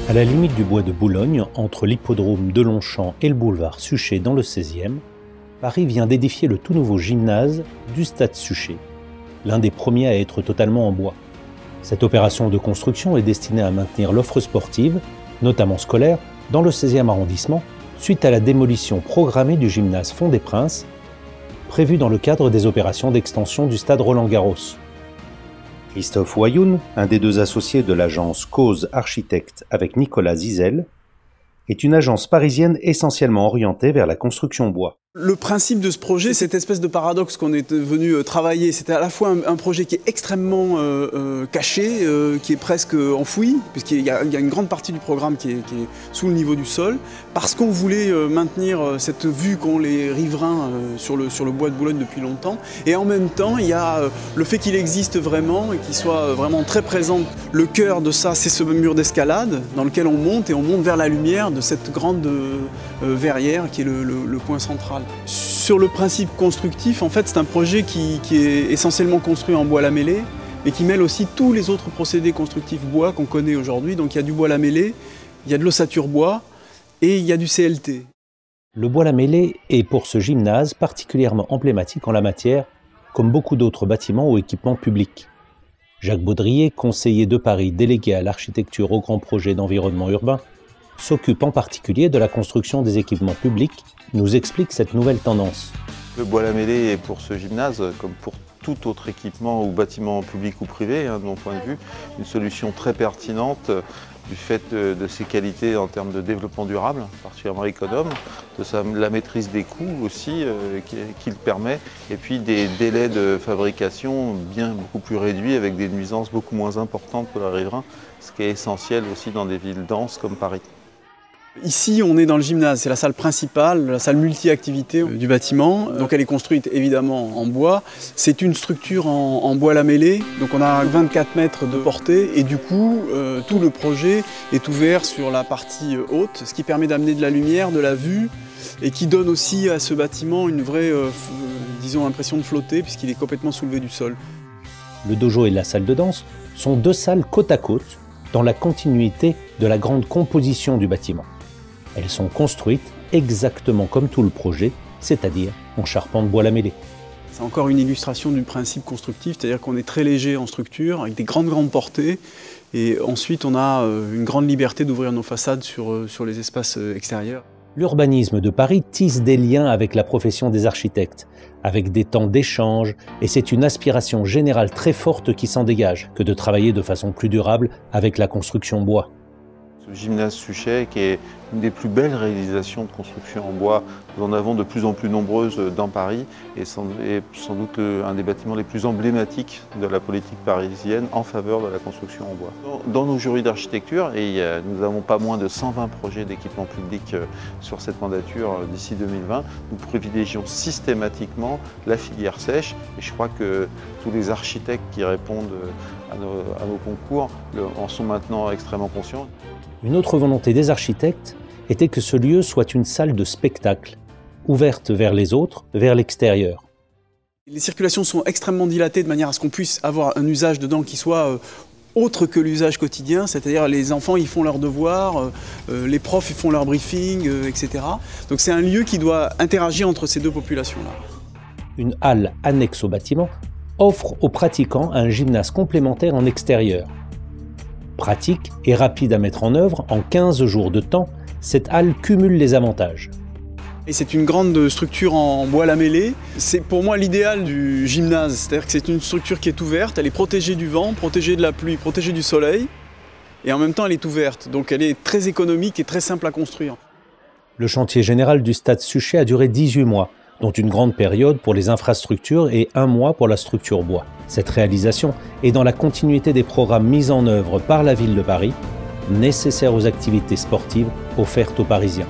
À la limite du bois de Boulogne, entre l'hippodrome de Longchamp et le boulevard Suchet dans le 16e, Paris vient d'édifier le tout nouveau gymnase du Stade Suchet, l'un des premiers à être totalement en bois. Cette opération de construction est destinée à maintenir l'offre sportive, notamment scolaire, dans le 16e arrondissement, suite à la démolition programmée du gymnase Font des Princes, prévue dans le cadre des opérations d'extension du stade Roland-Garros. Christophe Wayoun, un des deux associés de l'agence Cause Architecte avec Nicolas Zizel, est une agence parisienne essentiellement orientée vers la construction bois. Le principe de ce projet, cette espèce de paradoxe qu'on est venu travailler, c'était à la fois un projet qui est extrêmement caché, qui est presque enfoui, puisqu'il y a une grande partie du programme qui est sous le niveau du sol, parce qu'on voulait maintenir cette vue qu'ont les riverains sur le bois de Boulogne depuis longtemps, et en même temps, il y a le fait qu'il existe vraiment et qu'il soit vraiment très présent. Le cœur de ça, c'est ce mur d'escalade dans lequel on monte vers la lumière de cette grande verrière qui est le point central. Sur le principe constructif, en fait, c'est un projet qui est essentiellement construit en bois lamellé, mais qui mêle aussi tous les autres procédés constructifs bois qu'on connaît aujourd'hui. Donc il y a du bois lamellé, il y a de l'ossature bois et il y a du CLT. Le bois lamellé est pour ce gymnase particulièrement emblématique en la matière, comme beaucoup d'autres bâtiments ou équipements publics. Jacques Baudrier, conseiller de Paris délégué à l'architecture au grand projet d'environnement urbain, s'occupe en particulier de la construction des équipements publics, nous explique cette nouvelle tendance. Le bois lamellé est pour ce gymnase, comme pour tout autre équipement ou bâtiment public ou privé, de mon point de vue, une solution très pertinente du fait de ses qualités en termes de développement durable, particulièrement économe, de la maîtrise des coûts aussi qu'il permet, et puis des délais de fabrication beaucoup plus réduits avec des nuisances beaucoup moins importantes pour les riverains, ce qui est essentiel aussi dans des villes denses comme Paris. Ici, on est dans le gymnase, c'est la salle principale, la salle multi-activité du bâtiment. Donc elle est construite évidemment en bois. C'est une structure en bois lamellé, donc on a 24 mètres de portée et du coup, tout le projet est ouvert sur la partie haute, ce qui permet d'amener de la lumière, de la vue et qui donne aussi à ce bâtiment une vraie, disons, impression de flotter puisqu'il est complètement soulevé du sol. Le dojo et la salle de danse sont deux salles côte à côte dans la continuité de la grande composition du bâtiment. Elles sont construites exactement comme tout le projet, c'est-à-dire en charpente bois lamellé. C'est encore une illustration du principe constructif, c'est-à-dire qu'on est très léger en structure, avec des grandes portées, et ensuite on a une grande liberté d'ouvrir nos façades sur les espaces extérieurs. L'urbanisme de Paris tisse des liens avec la profession des architectes, avec des temps d'échange, et c'est une aspiration générale très forte qui s'en dégage, que de travailler de façon plus durable avec la construction bois. Ce gymnase Suchet, qui est une des plus belles réalisations de construction en bois, nous en avons de plus en plus nombreuses dans Paris, et sans doute un des bâtiments les plus emblématiques de la politique parisienne en faveur de la construction en bois. Dans nos jurys d'architecture, nous avons pas moins de 120 projets d'équipements publics sur cette mandature d'ici 2020, nous privilégions systématiquement la filière sèche, et je crois que tous les architectes qui répondent à nos concours en sont maintenant extrêmement conscients. Une autre volonté des architectes était que ce lieu soit une salle de spectacle, ouverte vers les autres, vers l'extérieur. Les circulations sont extrêmement dilatées de manière à ce qu'on puisse avoir un usage dedans qui soit autre que l'usage quotidien, c'est-à-dire les enfants ils font leurs devoirs, les profs ils font leur briefing, etc. Donc c'est un lieu qui doit interagir entre ces deux populations-là. Une halle annexe au bâtiment offre aux pratiquants un gymnase complémentaire en extérieur. Pratique et rapide à mettre en œuvre, en 15 jours de temps, cette halle cumule les avantages. Et c'est une grande structure en bois lamellé. C'est pour moi l'idéal du gymnase, c'est-à-dire que c'est une structure qui est ouverte, elle est protégée du vent, protégée de la pluie, protégée du soleil, et en même temps elle est ouverte, donc elle est très économique et très simple à construire. Le chantier général du Stade Suchet a duré 18 mois, dont une grande période pour les infrastructures et 1 mois pour la structure bois. Cette réalisation est dans la continuité des programmes mis en œuvre par la ville de Paris, nécessaires aux activités sportives offertes aux Parisiens.